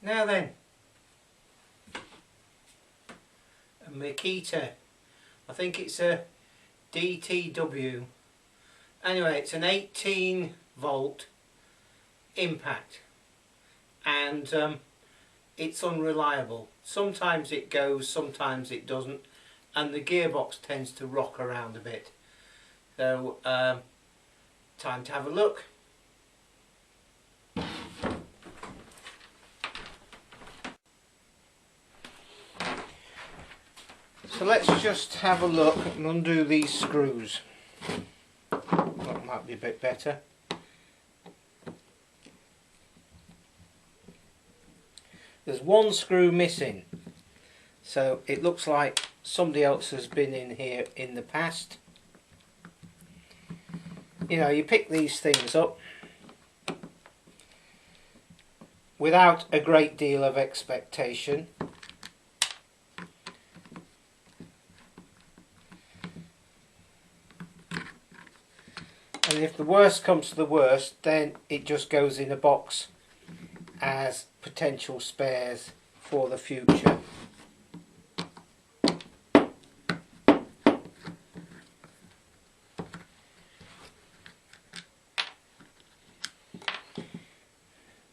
Now then, a Makita, I think it's a DTW. Anyway, it's an 18 volt impact, and it's unreliable. Sometimes it goes, sometimes it doesn't, and the gearbox tends to rock around a bit. So time to have a look. So let's just have a look and undo these screws. That might be a bit better. There's one screw missing, so it looks like somebody else has been in here in the past. You know, you pick these things up without a great deal of expectation. And if the worst comes to the worst, then it just goes in a box as potential spares for the future.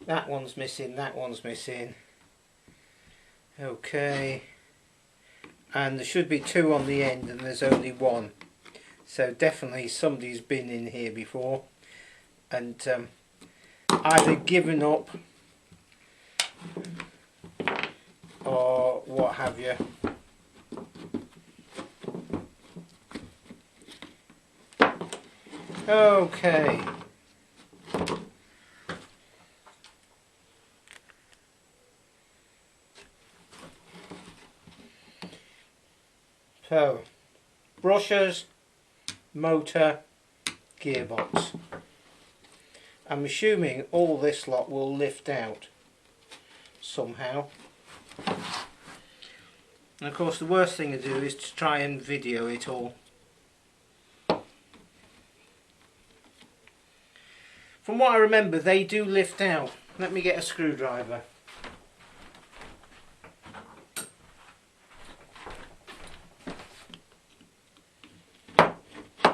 That one's missing, that one's missing. Okay. And there should be two on the end and there's only one. So definitely somebody's been in here before and either given up or what have you. Okay. So, brushes, motor, gearbox. I'm assuming all this lot will lift out somehow. And of course the worst thing to do is to try and video it all. From what I remember, they do lift out. Let me get a screwdriver.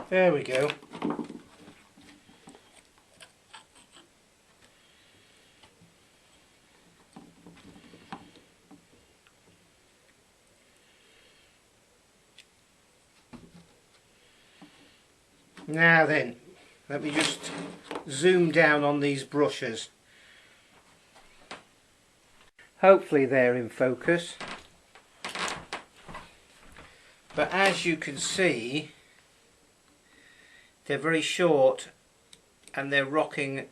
There we go. Now then, let me just zoom down on these brushes. Hopefully they're in focus. But as you can see, they're very short and they're rocking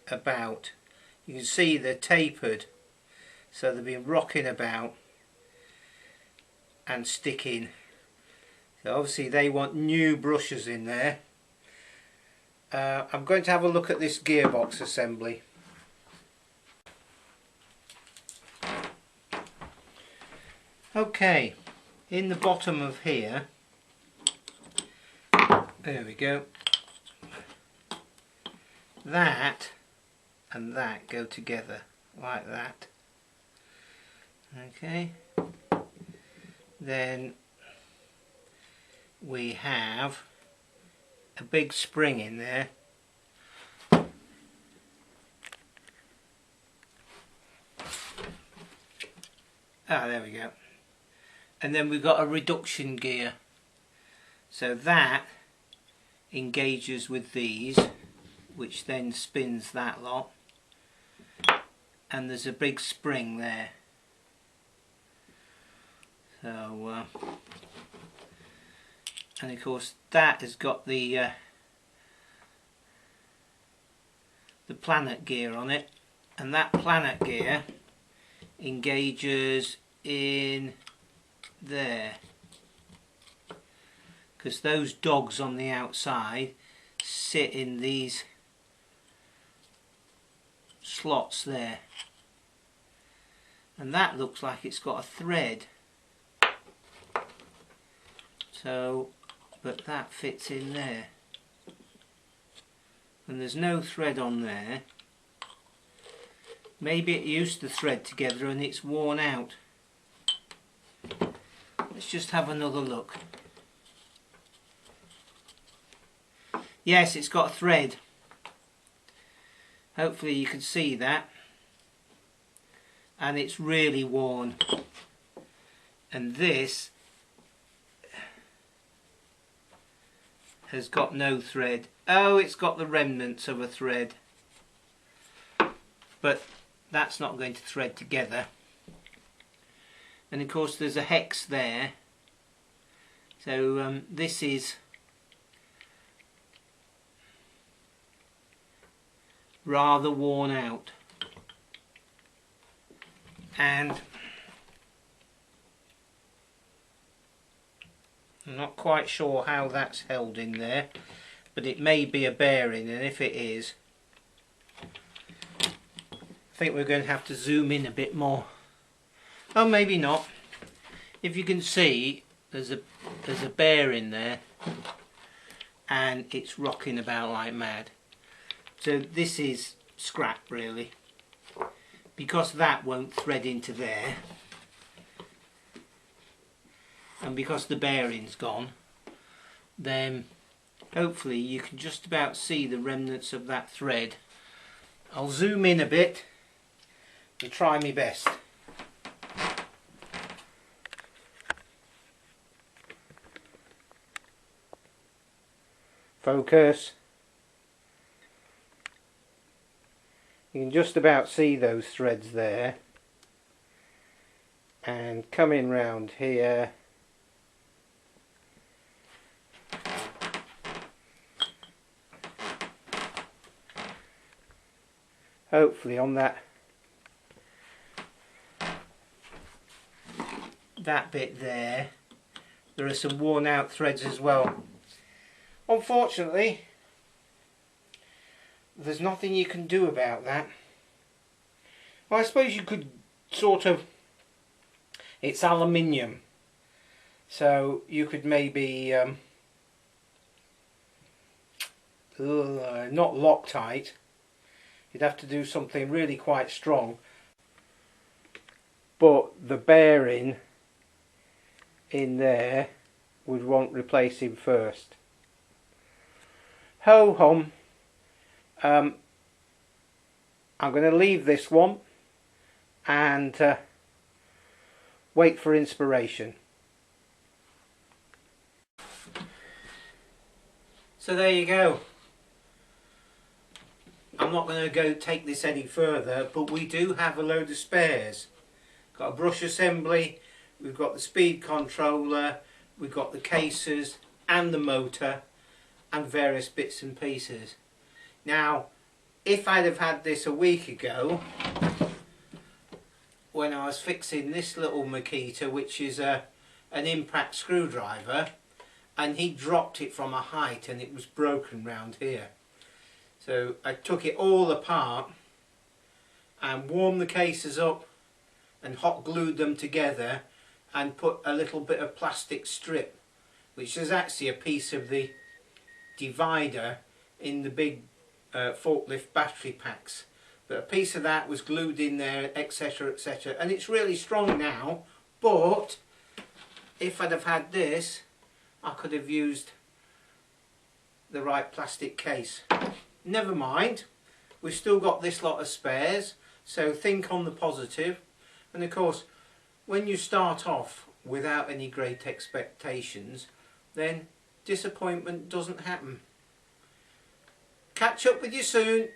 about. You can see they're tapered, so they've been rocking about and sticking. So obviously they want new brushes in there. I'm going to have a look at this gearbox assembly. Okay, in the bottom of here, there we go, that and that go together like that. Okay, then we have a big spring in there. There we go. And then we've got a reduction gear. So that engages with these, which then spins that lot. And there's a big spring there. So, and of course that has got the planet gear on it, and that planet gear engages in there, because those dogs on the outside sit in these slots there, and that looks like it's got a thread, so but that fits in there, and there's no thread on there, Maybe it used to thread together and it's worn out. Let's just have another look. Yes, it's got a thread. Hopefully you can see that. And it's really worn. And this has got no thread. Oh, it's got the remnants of a thread. But that's not going to thread together. And of course there's a hex there. So this is rather worn out. And I'm not quite sure how that's held in there, but it may be a bearing, and if it is, I think we're going to have to zoom in a bit more. Oh, maybe not. If you can see, there's a bearing there, and it's rocking about like mad. So this is scrap really, because that won't thread into there, and because the bearing's gone, then hopefully you can just about see the remnants of that thread. I'll zoom in a bit and try my best. Focus. You can just about see those threads there, and coming round here, hopefully on that bit there are some worn out threads as well. Unfortunately, there's nothing you can do about that. Well, I suppose you could sort of, it's aluminium, so you could maybe not Loctite, you'd have to do something really quite strong, but the bearing in there would want replacing first. Ho hum. I'm going to leave this one and wait for inspiration. So there you go. I'm not going to go take this any further, but we do have a load of spares. Got a brush assembly, we've got the speed controller, we've got the cases and the motor and various bits and pieces. Now, if I'd have had this a week ago, when I was fixing this little Makita, which is an impact screwdriver, and he dropped it from a height and it was broken round here. So I took it all apart and warmed the cases up and hot glued them together and put a little bit of plastic strip, which is actually a piece of the divider in the big forklift battery packs, but a piece of that was glued in there, etc, etc, and it's really strong now. But if I'd have had this, I could have used the right plastic case. Never mind, we've still got this lot of spares, so think on the positive. And of course, when you start off without any great expectations, then disappointment doesn't happen. Catch up with you soon.